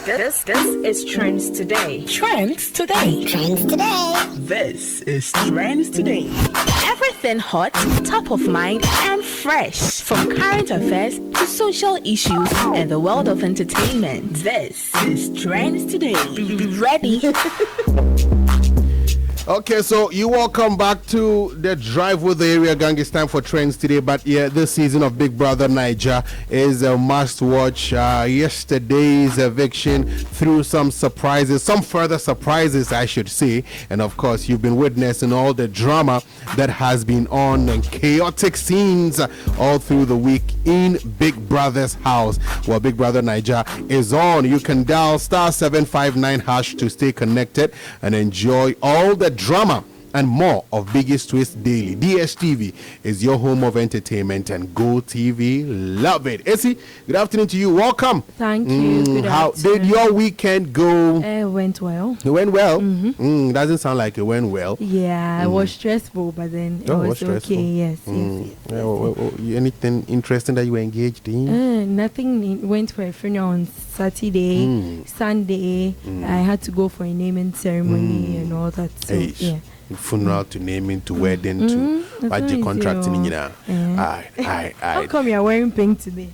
This is Trends Today. Trends Today. Trends Today. This is Trends Today. Everything hot, top of mind, and fresh. From current affairs to social issues and the world of entertainment. This is Trends Today. Be ready. Okay, so you welcome back to the Drive with the Area Gang. It's time for Trends Today, but yeah, this season of Big Brother Naija is a must-watch. Yesterday's eviction threw some surprises, some further surprises, I should say, and of course, you've been witnessing all the drama that has been on and chaotic scenes all through the week in Big Brother's house. Well, Big Brother Naija is on. You can dial *759# to stay connected and enjoy all the drama and more of Biggest Twist Daily. DSTV is your home of entertainment, and Go TV, love it. Esi, good afternoon to you. Welcome. Thank you. Good How afternoon. did your weekend go? It went well. It went well. Doesn't sound like it went well. Yeah, it was stressful, but then it was stressful. okay. Yes, Anything interesting that you were engaged in? Nothing. Went for a funeral on Saturday. Sunday, I had to go for a naming ceremony and all that. So, yeah. Funeral to naming to wedding to budget contracting. How come you are wearing pink today?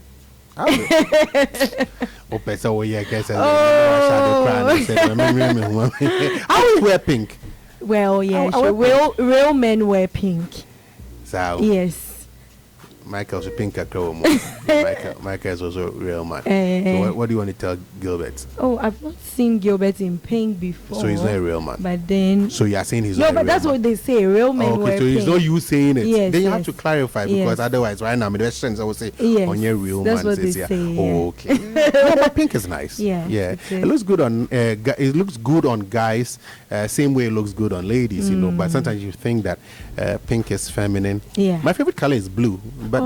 How do we wear pink? Well, yeah, real men wear pink. So yes. Michael's a pink girl. Michael is also a real man. So what do you want to tell Gilbert? Oh, I've not seen Gilbert in pink before. So he's not a real man. But then. So you are saying he's not a real man? No, but that's what they say. Real men wear so pink. it's not you saying it. Yes, then you have to clarify, because otherwise, right now, the questions I will say, on your real that's man. What they say, okay. No, but pink is nice. Yeah. It looks good on. It looks good on guys. Same way it looks good on ladies, you know. But sometimes you think that pink is feminine. Yeah. My favorite color is blue, but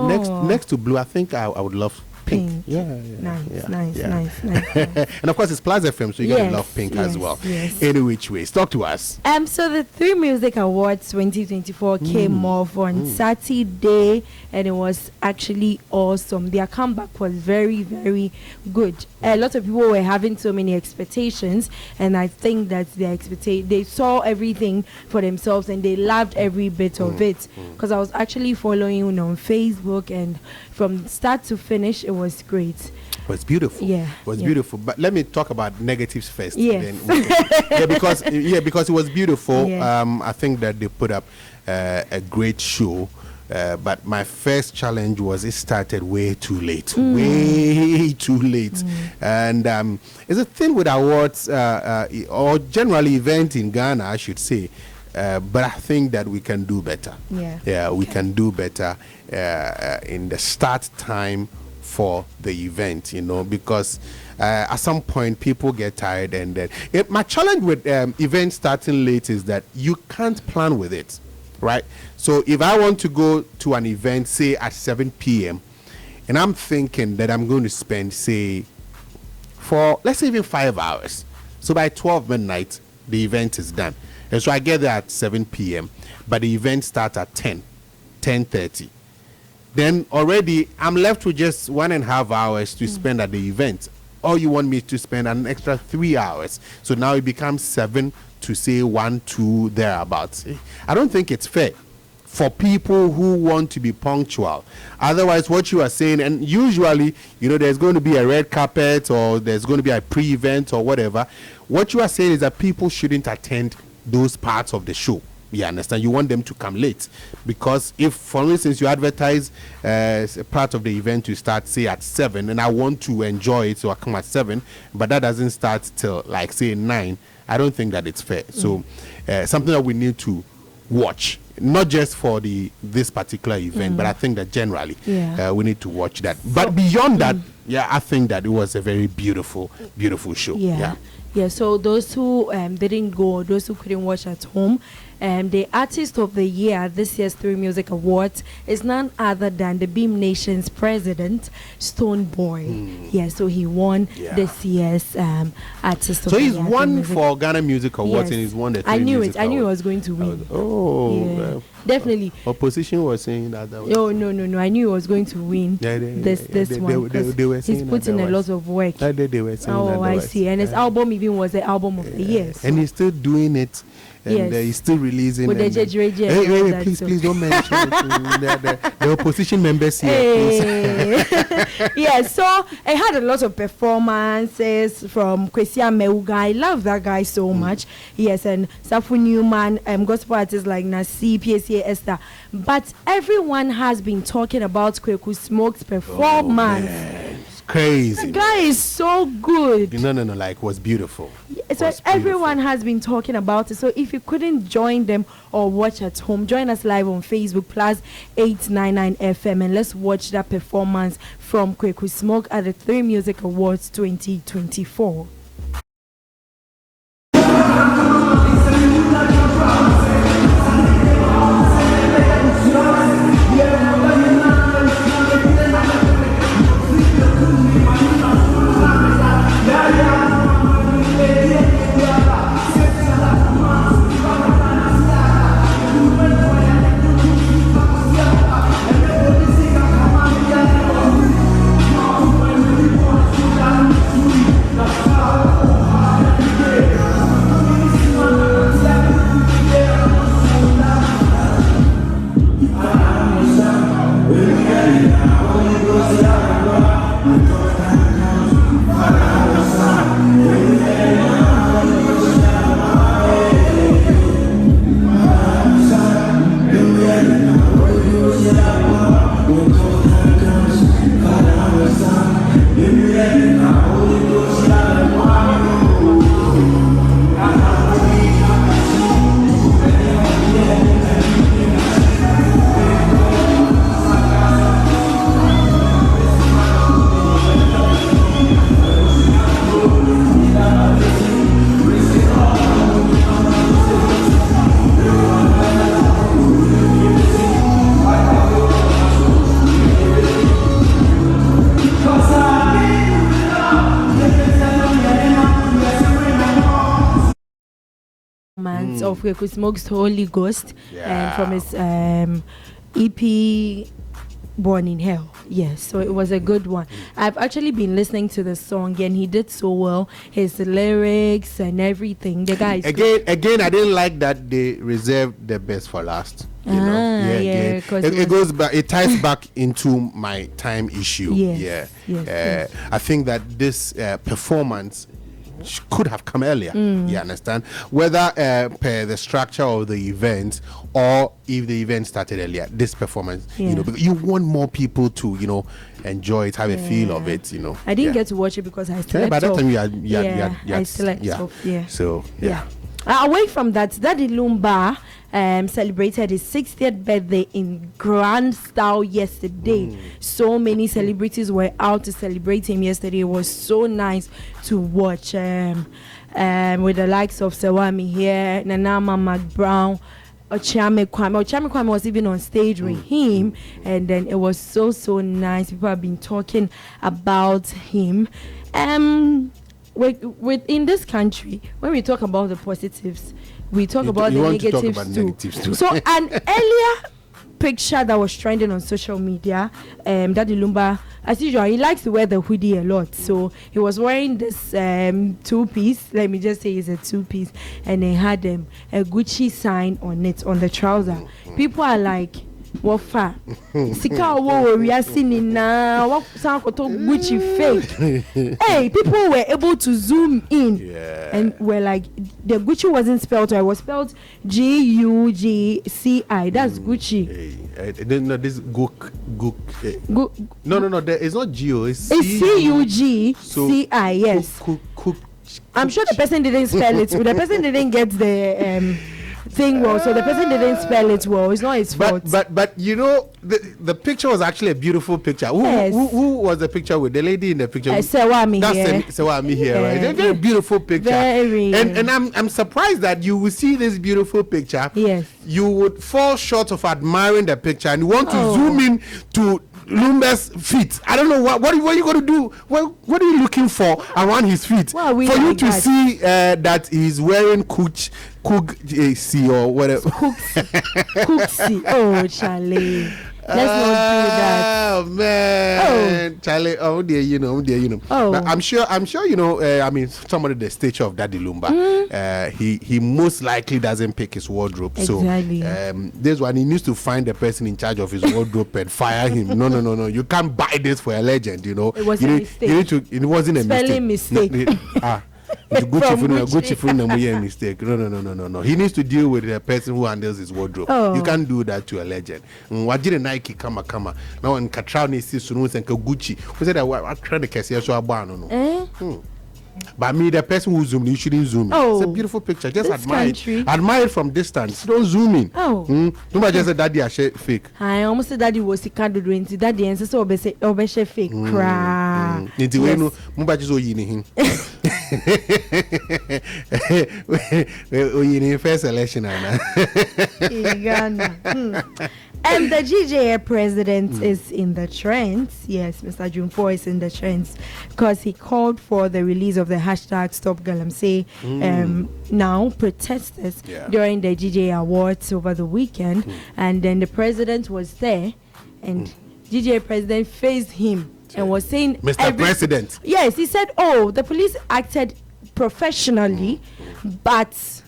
next to blue, I think I would love pink. Nice. And of course, it's PLUZZ FM, so you're gonna love pink as well. Yes. Any which ways, talk to us. So the 3Music Awards 2024 came off on Saturday, and it was actually awesome. Their comeback was very, very good. A lot of people were having so many expectations, and I think that they saw everything for themselves, and they loved every bit of it. Because I was actually following on Facebook, and from start to finish, it was great. It was beautiful. Yeah. It was beautiful. But let me talk about negatives first. Yes. Because it was beautiful. Yes. I think that they put up a great show. But my first challenge was it started way too late. Way too late. And it's a thing with awards or generally event in Ghana, I should say. But I think that we can do better. Yeah, we can do better in the start time for the event, you know, because at some point people get tired, and then my challenge with events starting late is that you can't plan with it, right? So if I want to go to an event, say at 7 p.m., and I'm thinking that I'm going to spend, say, for let's say even 5 hours, so by 12 midnight the event is done, and so I get there at 7 p.m., but the event starts at 10:30. Then already I'm left with just 1.5 hours to spend at the event. Or you want me to spend an extra 3 hours. So now it becomes 7 to say 1, 2, thereabouts. I don't think it's fair for people who want to be punctual. Otherwise, what you are saying, and usually, you know, there's going to be a red carpet or there's going to be a pre-event or whatever. What you are saying is that people shouldn't attend those parts of the show. You understand? You want them to come late, because if, for instance, you advertise part of the event to start, say, at 7, and I want to enjoy it, so I come at 7, but that doesn't start till, like, say, 9, I don't think that it's fair. So something that we need to watch, not just for this particular event, but I think that generally we need to watch that. But beyond that, I think that it was a very beautiful show. Yeah, so those who didn't go, those who couldn't watch at home, the Artist of the Year this year's 3Music Awards is none other than the Beam Nation's president, Stone Boy. So he won this year's Artist of the Year. So he's won for Ghana Music Awards, and he's won the 3Music Awards. I knew he was going to win. definitely. Opposition was saying that. Oh no! I knew he was going to win this one. They were saying he's put in a lot of work. They were saying I see. And his album even was the album of the year. So. And he's still doing it. And he's still releasing. With the JJA. Hey, please don't mention it. The opposition members here. Hey. Yes, so I had a lot of performances from Kwentsiwaa Meuga. I love that guy so much. Yes, and Safu Newman, gospel artists like Nasi, PSA Esther. But everyone has been talking about Kweku Smoke's performance. It's crazy. The guy is so good. No, like, was beautiful. So everyone has been talking about it. So if you couldn't join them or watch at home, join us live on Facebook PLUZZ 899 FM, and let's watch that performance from Kweku Smoke at the 3Music Awards 2024. Of Kweku Smoke's Holy Ghost, and from his EP Born in Hell. Yes, so it was a good one. I've actually been listening to the song and he did so well. His lyrics and everything. The guy is again, I didn't like that they reserved the best for last. It goes back. It ties back into my time issue. Yes. I think that this performance could have come earlier. You understand? Whether per the structure of the event or if the event started earlier, this performance, because you want more people to, enjoy it, have a feel of it, I didn't get to watch it because I slept by that off. time I slept off. So away from that, Daddy Lumba celebrated his 60th birthday in grand style yesterday. So many celebrities were out to celebrate him yesterday. It was so nice to watch with the likes of Sewami here, Nanama McBrown, Ochame Kwame was even on stage with him, and then it was so nice. People have been talking about him. In this country, when we talk about the positives, we talk about the negatives too. So an earlier picture that was trending on social media, Daddy Lumba, as usual, he likes to wear the hoodie a lot. So he was wearing this two-piece. Let me just say it's a two-piece, and it had a Gucci sign on it on the trouser. People are like, Wafa. Sika wo we are seeing now. What sound Gucci fake? Hey, people were able to zoom in and were like, the Gucci wasn't spelled right. It was spelled G-U-G-C-I. That's Gucci. No, this Gook. No. It's not G-O. It's C-U-G-C-I. Yes. I'm sure the person didn't spell it. The person didn't get the thing well, so the person didn't spell it well. It's not his fault. But the picture was actually a beautiful picture. Who was the picture with? The lady in the picture. Sewami here. Sewami here, right? A very beautiful picture. And I'm surprised that you will see this beautiful picture. Yes. You would fall short of admiring the picture and you want to zoom in to Lumba's feet. I don't know what are you going to do? What are you looking for around his feet? For you to see that he's wearing Cook Esi or whatever. Cooksy. Oh, Charlie. Let's not do that. Oh man, Oh. Charlie. Oh dear, you know. Oh. But I'm sure. You know. I mean, somebody the stature of Daddy Lumba. He most likely doesn't pick his wardrobe. Exactly. So this one he needs to find the person in charge of his wardrobe and fire him. No. You can't buy this for a legend. You know. It was a mistake. You need to. It wasn't a Spelling mistake. It's Gucci From for mistake. No. He needs to deal with the person who handles his wardrobe. Oh. You can't do that to a legend. What did Nike come? Now in Katrani sees Sunus and Gucci. Who said I trying to catch you so no. But me, the person who zoomed, you shouldn't zoom in. Oh. It's a beautiful picture. Just This admire country. it. Admire it from distance. Don't zoom in. Oh. Nobody just said daddy I fake. I almost said daddy was sick and doing it. Daddy and so obese fake cry. Nti we no mumba just oyi ni hin. Oyi ni first election ana. In Ghana. And the GJA president is in the trends. Yes, Mr. Jumpo is in the trends because he called for the release of the hashtag Stop Galamsey. Now protesters during the GJA awards over the weekend, and then the president was there, and GJA president faced him and was saying, Mr. President. Yes, he said, "Oh, the police acted professionally, but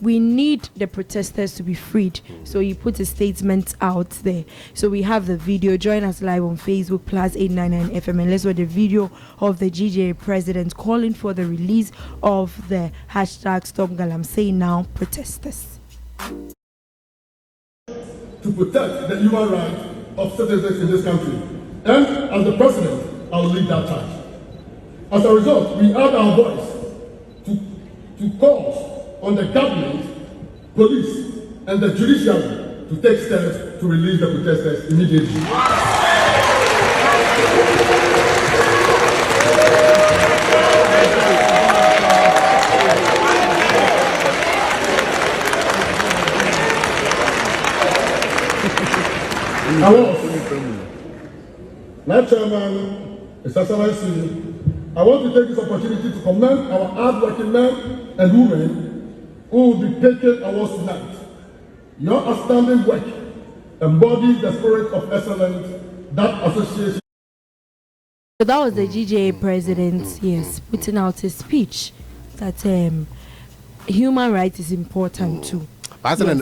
we need the protesters to be freed." So he put a statement out there. So we have the video. Join us live on Facebook PLUZZ 899 FM, and let's watch the video of the GJA president calling for the release of the hashtag Stop Galamsey Now protesters. To protect the human rights of citizens in this country. And as the president, I will lead that charge. As a result, we add our voice to calls on the government, police, and the judiciary to take steps to release the protesters immediately. My chairman, I want to take this opportunity to commend our hard-working men and women who will be taking awards tonight. Your outstanding work embodies the spirit of excellence that association. So that was the GJA president, yes, putting out a speech that human rights is important too. As an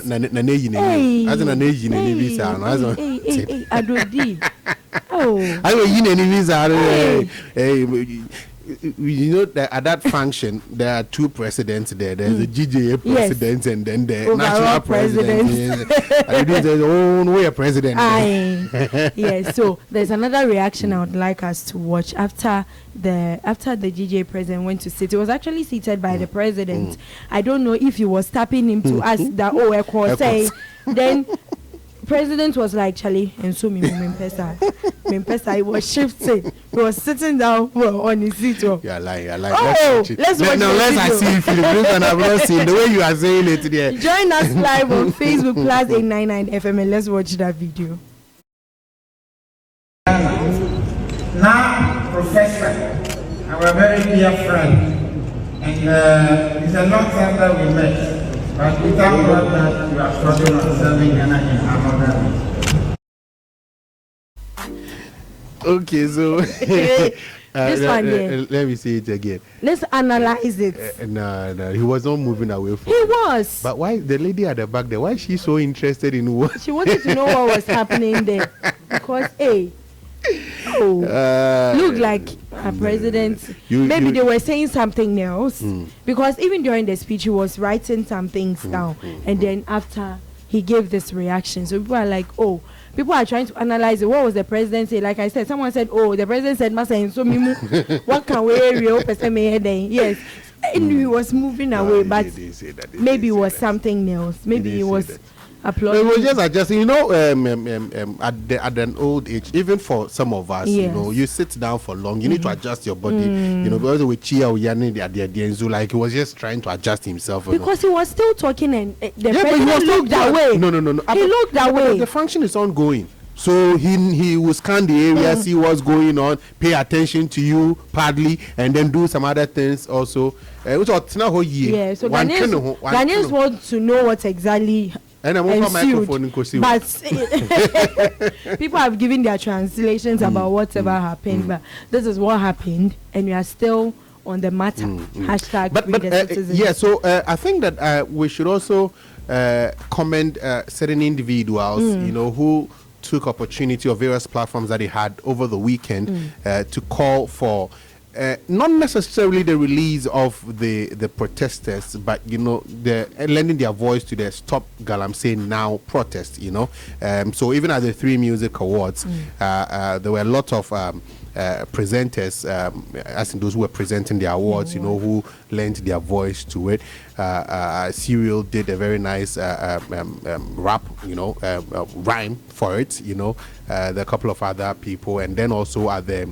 you know that at that function there are two presidents there. There's the GJA president and then the national president. And there's their own way of president. Yes, so there's another reaction I would like us to watch after the GJA president went to sit. He was actually seated by the president. I don't know if he was tapping him to ask that say then president was like, Charlie, and so me Mempesa, he was shifting. He was sitting down on his seat. You're lying. Oh, let's watch I see Philip and I've not seen the way you are saying it there. Join us live on Facebook PLUZZ 899 FM and let's watch that video. Now, Professor, our very dear friend, and it's a long time that we met. But we thank God that you are struggling on serving Ghana in another way. Okay, so this one let me see it again. Let's analyze it. No, he was not moving away from He it. was. But why the lady at the back there? Why is she so interested in what? She wanted to know what was happening there because look like a president. Maybe they were saying something else because even during the speech he was writing some things down, and then after he gave this reaction, so people are like, oh, people are trying to analyze it. What was the president say? Like I said, someone said, oh, the president said, "Masa so mimu, what can we real person may then?" Yes, and he was moving away, but maybe it was something else. Maybe he was applauding. It was just adjusting, you know, at an old age, even for some of us, you know, you sit down for long, you need to adjust your body, you know, because with Chia like he was just trying to adjust himself. Because he was still talking and the president looked that way. No. He looked that way. The function is ongoing. So he will scan the area, see what's going on, pay attention to you partly, and then do some other things also. Yeah, so Ghanaians want to know what exactly ensued, but people have given their translations about whatever happened, but this is what happened, and we are still on the matter. Hashtag yeah, so I think that we should also commend certain individuals, you know, who took opportunity of various platforms that they had over the weekend to call for not necessarily the release of the protesters, but you know, the lending their voice to the Stop Galamsey Now protest. You know, so even at the 3Music Awards, there were a lot of presenters, as in those who were presenting the awards, you know, who lent their voice to it. Serial did a very nice rap, you know, rhyme for it, you know. There are a couple of other people, and then also at the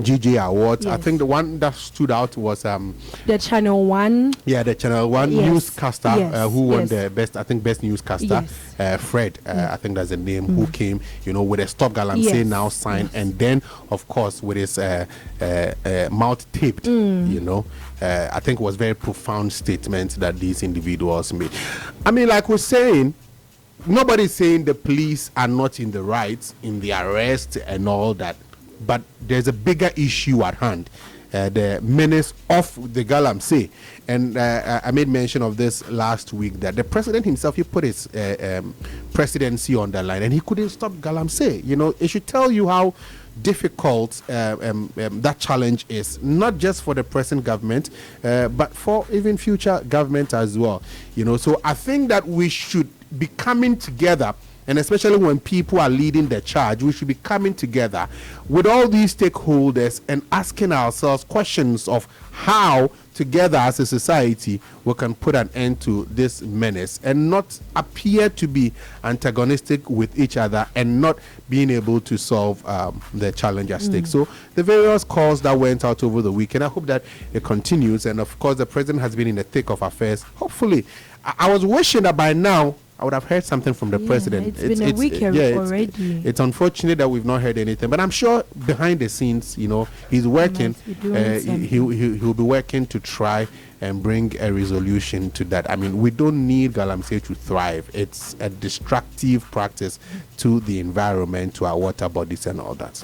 GJA Awards, I think the one that stood out was the Channel 1. Yeah, the Channel 1 newscaster who won the best, I think, best newscaster. Fred, I think that's the name, who came, you know, with a Stop Galamsey Now sign, and then, of course, with his mouth taped, you know. I think it was very profound statement that these individuals made. I mean, like we're saying, nobody's saying the police are not in the right in the arrest and all that. But there's a bigger issue at hand, the menace of the Galamsey. And I made mention of this last week, that the president himself, he put his presidency on the line and he couldn't stop Galamsey. You know, it should tell you how difficult that challenge is, not just for the present government, but for even future government as well. You know, so I think that we should be coming together. And especially when people are leading the charge, we should be coming together with all these stakeholders and asking ourselves questions of how, together as a society, we can put an end to this menace and not appear to be antagonistic with each other and not being able to solve the challenge at stake. So the various calls that went out over the weekend, I hope that it continues. And of course, the president has been in the thick of affairs. Hopefully, I was wishing that by now, I would have heard something from the president. It's been a week already. It's unfortunate that we've not heard anything, but I'm sure behind the scenes, you know, he's working. He'll be working to try and bring a resolution to that. I mean, we don't need Galamsey to thrive. It's a destructive practice to the environment, to our water bodies and all that.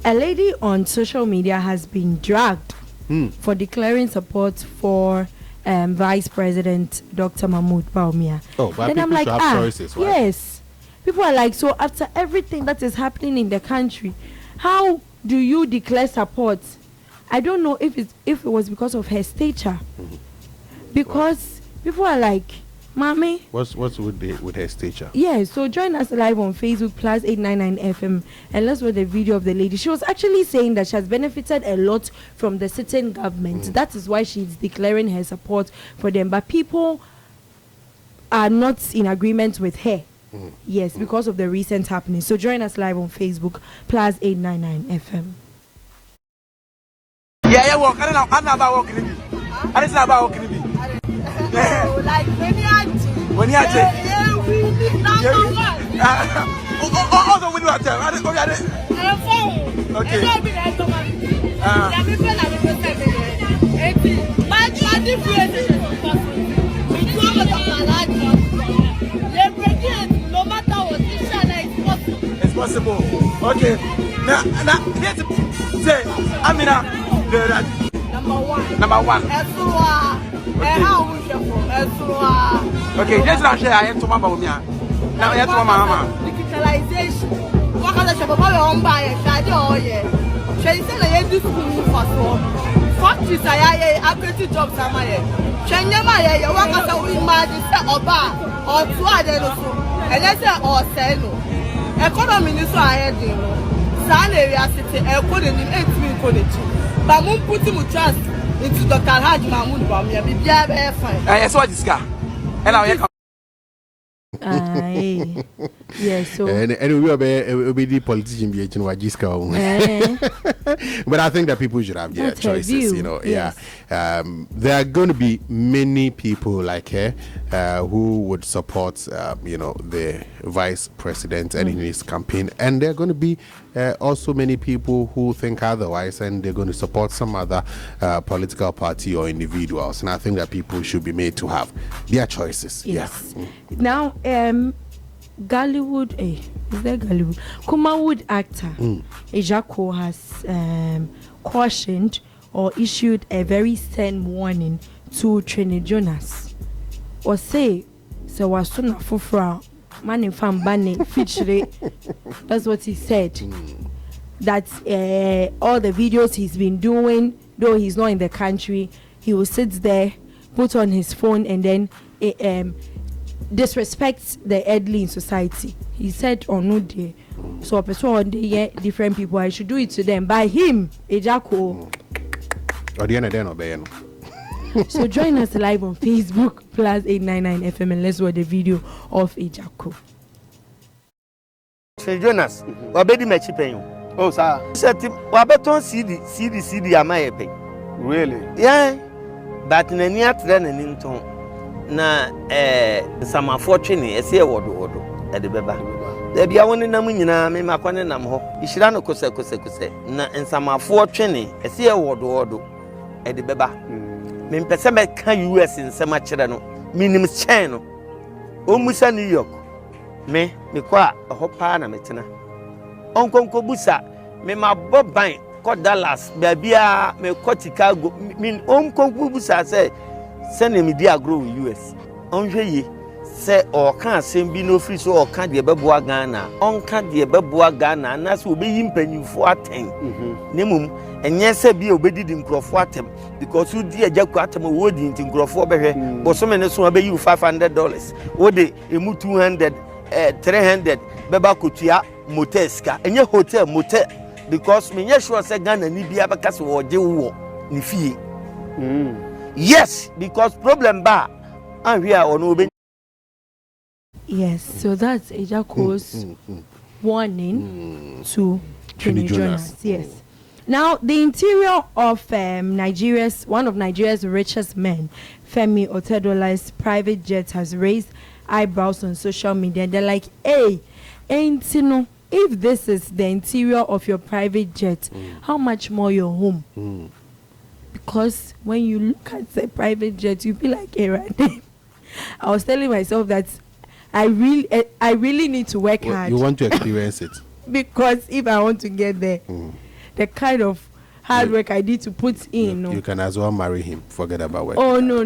A lady on social media has been dragged for declaring support for Vice President Dr. Mahmoud Bawumia. Oh, but people I'm like, have choices, right? Yes. People are like, so after everything that is happening in the country, how do you declare support? I don't know if it was because of her stature. Because people are like, Mommy. What's with her stature? Yeah, so join us live on Facebook, PLUZZ 899 FM, and let's watch the video of the lady. She was actually saying that she has benefited a lot from the sitting government. That is why she's declaring her support for them. But people are not in agreement with her. Yes, because of the recent happenings. So join us live on Facebook, PLUZZ 899 FM. Yeah, walk. I don't know about walking. I don't know about walking. Like when you also when you are it's possible. Okay. Now here's the say Amina number one. Okay, just now share I am to my Bawumia. Now I am to my mama. Digitalization. What kind of shop on buy a yeah. She said I do school for factories I upgrade jobs am I. Chenyama ya wakasa we imagine say oba or two adeloso. And let's say or sell. Economy ni so ayedin no. San area city e ko ni 8 college. But mun put him trust into Dr. Haj Mahmoud Bawumia. Bibia be fine. Yes, what is car? And now Yeah, so and we'll be the politician be but I think that people should have their choices, you know. Yes. There are going to be many people like her who would support you know, the vice president and in his campaign, and there are going to be also many people who think otherwise, and they're going to support some other political party or individuals, and I think that people should be made to have their choices. Yes. Now Gollywood, is there Gollywood? Kumawood actor Ejako has cautioned or issued a very stern warning to Trini Jonas. Or say, so was soon for man from Bunny feature. That's what he said. That all the videos he's been doing, though he's not in the country, he will sit there, put on his phone, and then disrespects the elderly in society. He said on no day. So a person on day different people, I should do it to them. By him, Ejako. So join us live on Facebook PLUZZ 899 FM and let's watch the video of Ejako. Jonas, wabedi mechi penyo. Oh, sir. Seti wabeton CD amaye pe. Really? Yeah. But nani atre nani nton. Na sama fortune ese wodo e de beba. Da bia woni nam nyina me makwane nam ho. Ihira no kose na nsama fortune ese wodo e de beba. Me mpese me kan US nsema kire no. Minim chain no. O musa New York. Me kwa ho pa na metena. Onkonko busa me maboban ko Dallas bia me ko Chicago me onkonko busa say send me dia grow in US. Onhwe say o kan asem bi no free so o kan de beboa Ghana. On kan de beboa Ghana na so obeyi mpanyimfo aten. Nemum enye se bi obedidi nkrofo atem because you di ajaku atem wo di nti nkrofo behwe bosome ne so obeyi $500. Wo de emu 200 300 beba kotua moteska enye hotel motel because me sure say Ghana ni bia beka se wo je wo ni fie. Yes, because problem ba anhwe a ono obe. Yes, so that's Ejako's warning to Trini Jonas. Yes. Now, the interior of one of Nigeria's richest men, Femi Otedola's private jet has raised eyebrows on social media. They're like, hey, ain't you know, if this is the interior of your private jet, how much more your home? Because when you look at the private jet, you feel like a random. I was telling myself that I really need to work hard. You want to experience it? Because if I want to get there, the kind of hard work I need to put in. You can as well marry him. Forget about work. Oh no.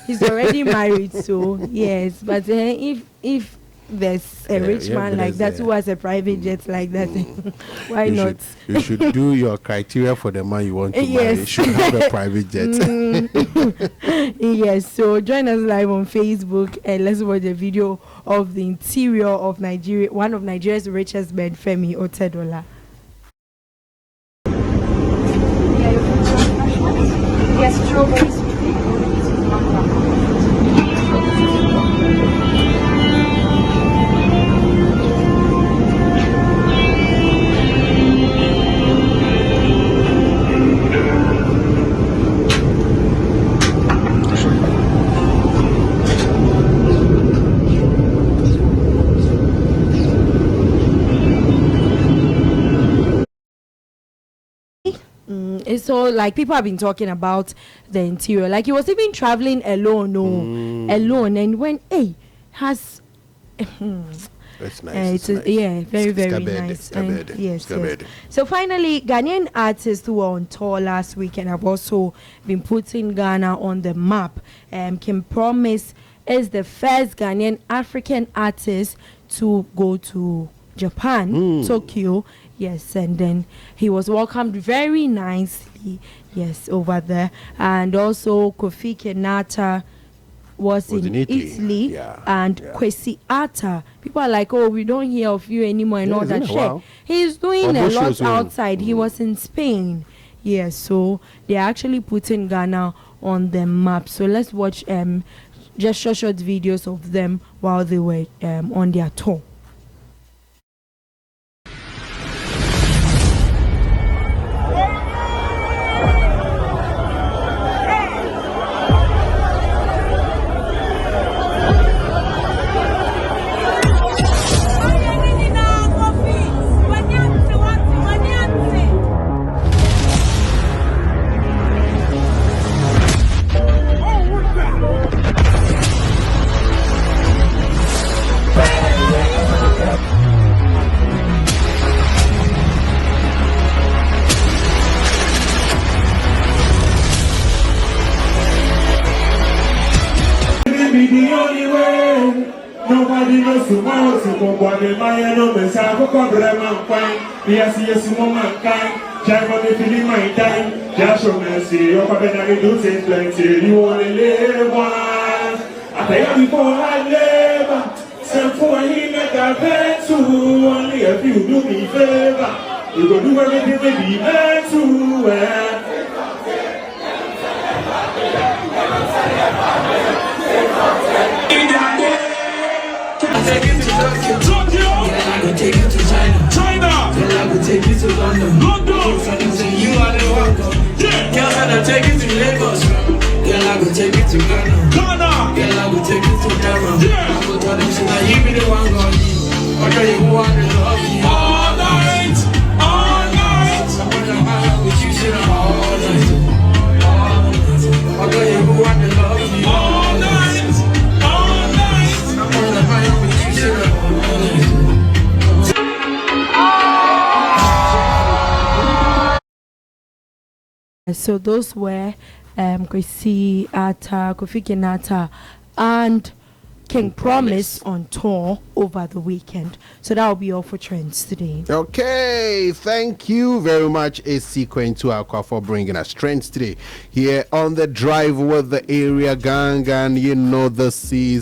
He's already married, so yes. But if there's a rich man like that who has a private jet like that, why not? You should do your criteria for the man you want to marry. You should have a private jet. Yes, so join us live on Facebook and let's watch the video of the interior of Nigeria, one of Nigeria's richest men, Femi Otedola. Yes, strawberries. So like people have been talking about the interior, like he was even traveling alone, and when has that's nice. Very nice. Yes. So finally, Ghanaian artists who were on tour last weekend have also been putting Ghana on the map. Kim Promise is the first Ghanaian African artist to go to Japan, Tokyo. Yes, and then he was welcomed very nicely, yes, over there. And also Kofi Kenata was in Italy, and Kwesi Arthur. People are like, oh, we don't hear of you anymore and all that shit. He's doing a lot outside. He was in Spain. Yes, so they're actually putting Ghana on the map. So let's watch just short videos of them while they were on their tour. The only way, nobody knows tomorrow. So go on, my no me say go come man fine. Yes, mankind. Try for the feeling my time. Just show mercy. Your papa never do things plenty. You only live once. I tell you before I live. Send for him make a bet to. Only if you do me favor, you go do everything they be meant to. Take you to China. Girl, I will take you to London. You are the one. Girl, I will take you to Lagos. Girl, I will take you to Ghana. Girl, I will take you to Ghana. I will tell them so that you be the one going. Okay, you want to love me all night, all night. I want to hang out with you till all night, all night. Okay, you want to love me all night, all night. I want to hang out with you till all night. So those were Kofi Kenata and King Promise on tour over the weekend. So that will be all for Trends today. Okay, thank you very much, Esi Kwentsiwaa, for bringing us Trends today here on the drive with the area gang, and you know the season.